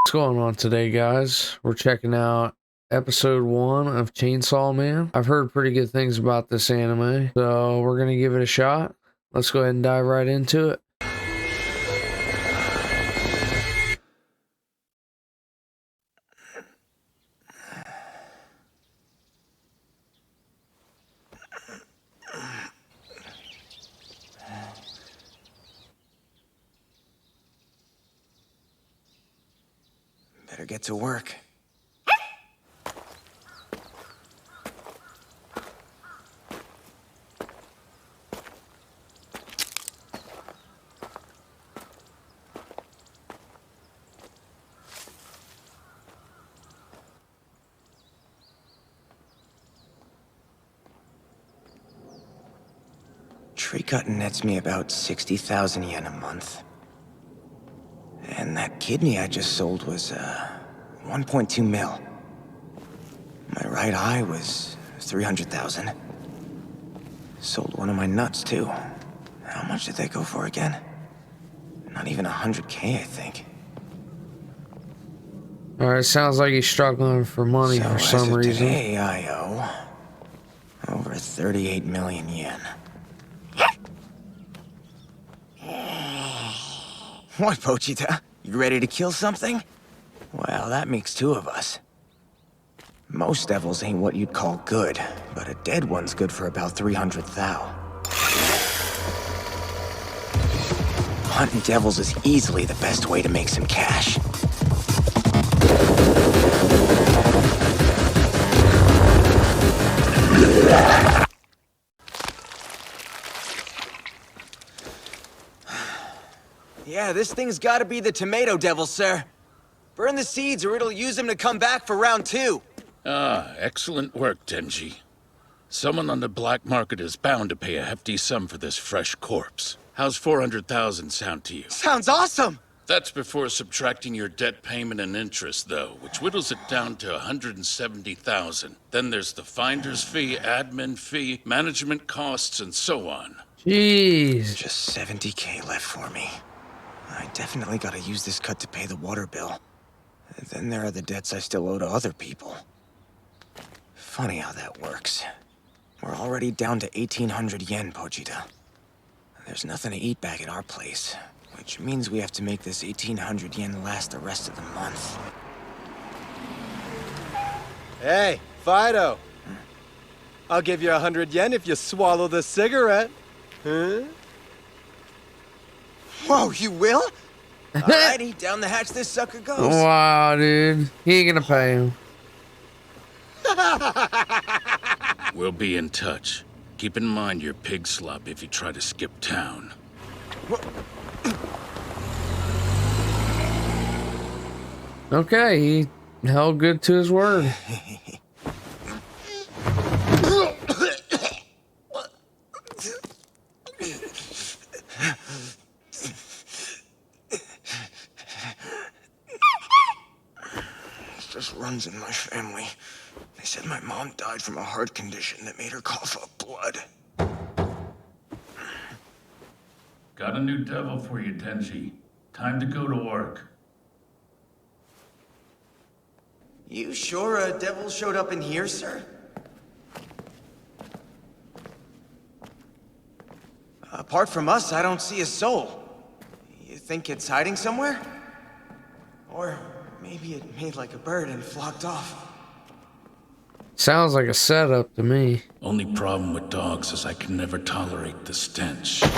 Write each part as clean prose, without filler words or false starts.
What's going on today, guys? We're checking out episode 1 of Chainsaw Man. I've heard pretty good things about this anime, so we're gonna give it a shot. Let's go ahead and dive right into it. Better get to work. Tree cutting nets me about 60,000 yen a month. And that kidney I just sold was, 1.2 mil. My right eye was 300,000. Sold one of my nuts, too. How much did they go for again? Not even 100K, I think. Alright, sounds like he's struggling for money for some reason. Today, I owe over 38 million yen. What, Pochita? You ready to kill something? Well, that makes two of us. Most devils ain't what you'd call good, but a dead one's good for about 300 thou. Hunting devils is easily the best way to make some cash. Yeah, this thing's gotta be the tomato devil, sir. Burn the seeds or it'll use them to come back for round 2. Ah, excellent work, Tenji. Someone on the black market is bound to pay a hefty sum for this fresh corpse. How's 400,000 sound to you? Sounds awesome! That's before subtracting your debt payment and interest, though, which whittles it down to 170,000. Then there's the finder's fee, admin fee, management costs, and so on. Jeez. Just 70K left for me. I definitely gotta use this cut to pay the water bill. And then there are the debts I still owe to other people. Funny how that works. We're already down to 1,800 yen, Pochita. There's nothing to eat back at our place, which means we have to make this 1,800 yen last the rest of the month. Hey, Fido. I'll give you 100 yen if you swallow the cigarette. Huh? Whoa, you will? Alrighty, down the hatch this sucker goes. Wow, dude. He ain't gonna pay him. We'll be in touch. Keep in mind your pig slop if you try to skip town. Okay, he held good to his word. Just runs in my family. They said my mom died from a heart condition that made her cough up blood. Got a new devil for you, Tenji. Time to go to work. You sure a devil showed up in here, sir? Apart from us, I don't see a soul. You think it's hiding somewhere? Or maybe it made like a bird and flocked off. Sounds like a setup to me. Only problem with dogs is I can never tolerate the stench. The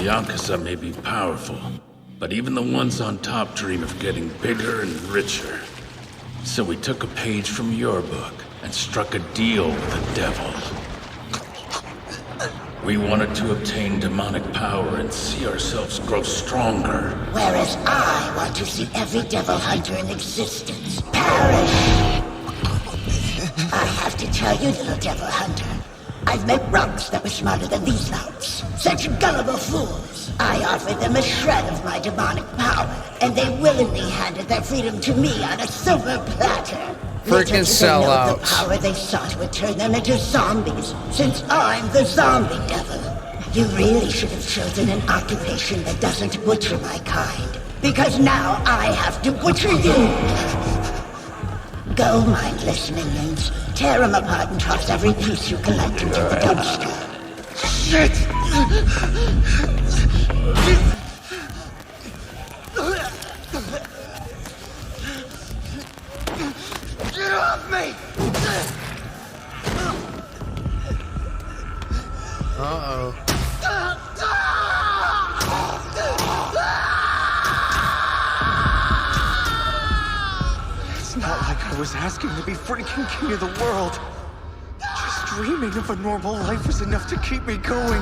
Yakuza may be powerful, but even the ones on top dream of getting bigger and richer. So we took a page from your book and struck a deal with the devil. We wanted to obtain demonic power and see ourselves grow stronger. Whereas I want to see every devil hunter in existence perish. I have to tell you, little devil hunter, I've met runks that were smarter than these louts. Such gullible fools. I offered them a shred of my demonic power, and they willingly handed their freedom to me on a silver platter. Freaking Little did they know the sellouts. power they sought would turn them into zombies, since I'm the zombie devil. You really should have chosen an occupation that doesn't butcher my kind, because now I have to butcher you. Go, mindless minions. Tear them apart and toss every piece you collect into the dumpster. Shit! Get off me! Uh-oh. It's not like I was asking to be freaking king of the world. Just dreaming of a normal life was enough to keep me going.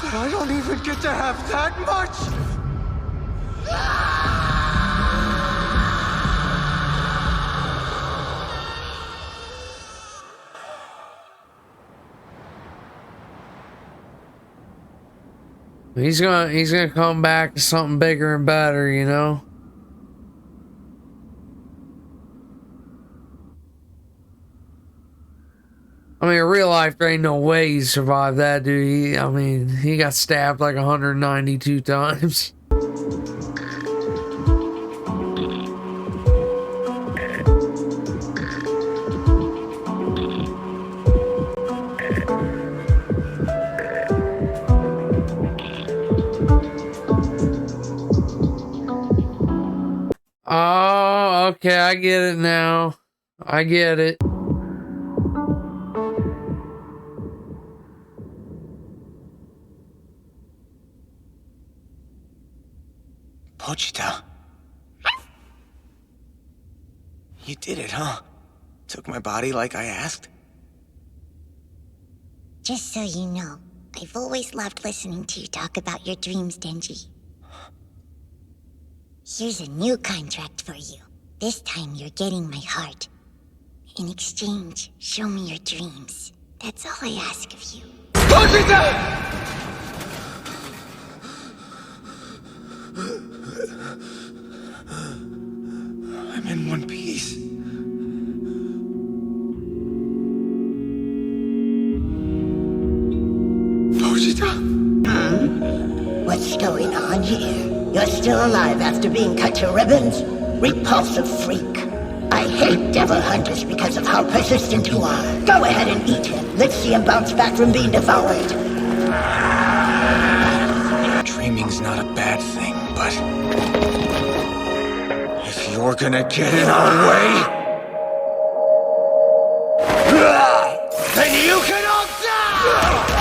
But I don't even get to have that much! He's gonna come back to something bigger and better, you know? I mean, in real life, there ain't no way he survived that, dude. He got stabbed like 192 times. Oh, okay, I get it now. I get it. Pochita. You did it, huh? Took my body like I asked? Just so you know, I've always loved listening to you talk about your dreams, Denji. Here's a new contract for you. This time you're getting my heart. In exchange, show me your dreams. That's all I ask of you. Pochita! I'm in one piece. Pochita? What's going on here? You're still alive after being cut to ribbons? Repulsive freak. I hate devil hunters because of how persistent you are. Go ahead and eat him. Let's see him bounce back from being devoured. Dreaming's not a bad thing, but if you're gonna get in our way, then you can all die!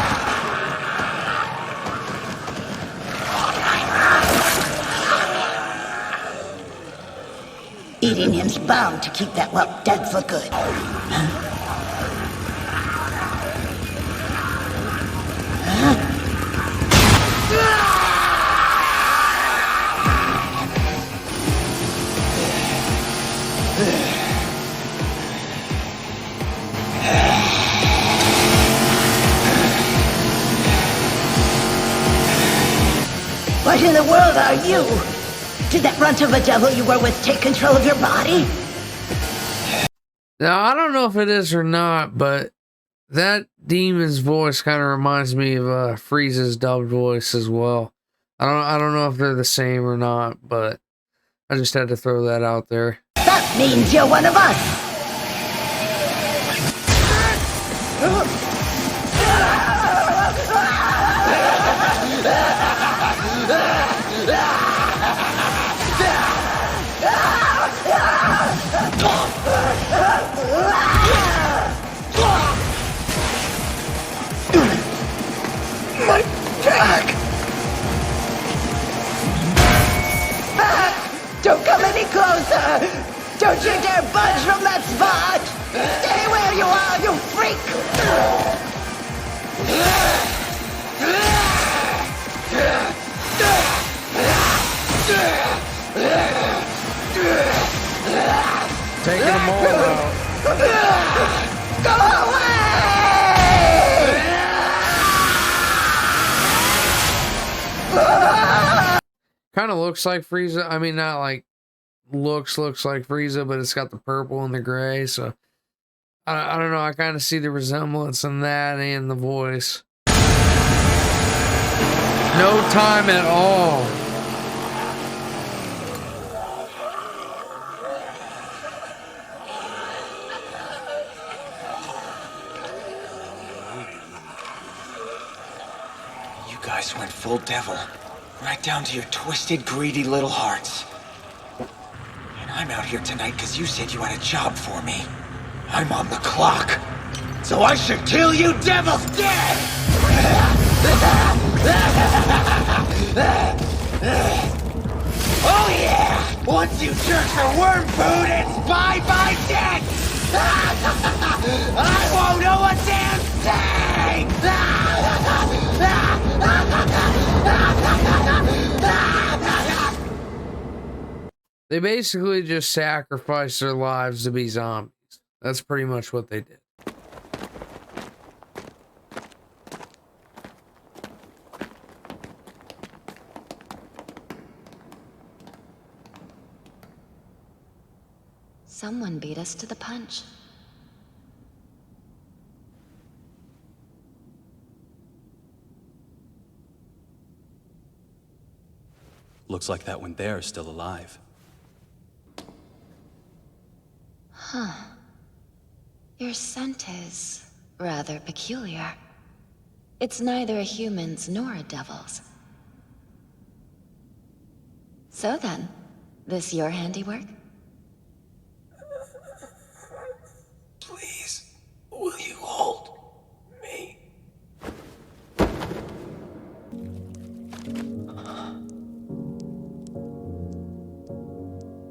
Eating him's bound to keep that whelp dead for good. What in the world are you? Did that runt of a devil you were with take control of your body? Now, I don't know if it is or not, but that demon's voice kind of reminds me of Frieza's dubbed voice as well. I don't know if they're the same or not, but I just had to throw that out there. That means you're one of us! My back! Don't come any closer! Don't you dare budge from that spot! Stay where you are, you freak! Taking them all out. Go away! Kind of looks like Frieza. I mean, not like looks like Frieza, but it's got the purple and the gray. So I don't know. I kind of see the resemblance in that and the voice. No time at all. You guys went full devil. Right down to your twisted, greedy little hearts. And I'm out here tonight because you said you had a job for me. I'm on the clock. So I should kill you devils dead! Oh yeah! Once you jerks are worm food, it's bye-bye dead! I won't know a damn thing! They basically just sacrificed their lives to be zombies. That's pretty much what they did. Someone beat us to the punch. Looks like that one there is still alive. Huh. Your scent is rather peculiar. It's neither a human's nor a devil's. So then, this your handiwork? Please, will you hold me?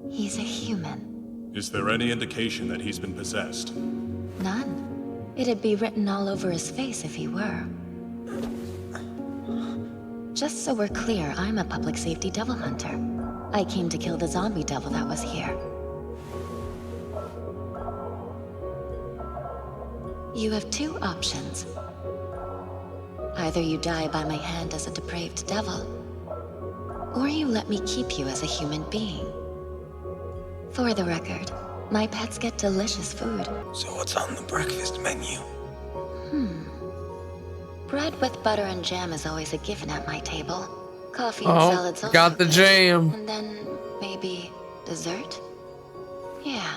He's a human. Is there any indication that he's been possessed? None. It'd be written all over his face if he were. Just so we're clear, I'm a public safety devil hunter. I came to kill the zombie devil that was here. You have two options. Either you die by my hand as a depraved devil, or you let me keep you as a human being. For the record, my pets get delicious food. So what's on the breakfast menu? Bread with butter and jam is always a given at my table. Coffee and Oh, salads also got the good. jam. And then maybe dessert? Yeah.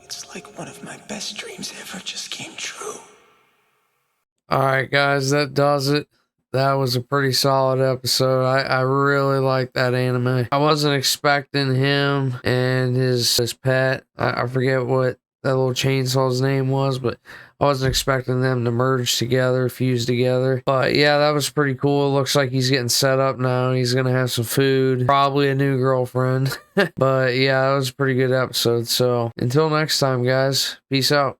It's like one of my best dreams ever just came true. All right, guys, that does it. That was a pretty solid episode. I really like that anime. I wasn't expecting him and his pet. I forget what that little chainsaw's name was, but I wasn't expecting them to merge together, fuse together. But yeah, that was pretty cool. It looks like he's getting set up now. He's gonna have some food, probably a new girlfriend. But yeah, that was a pretty good episode. So until next time, guys, peace out.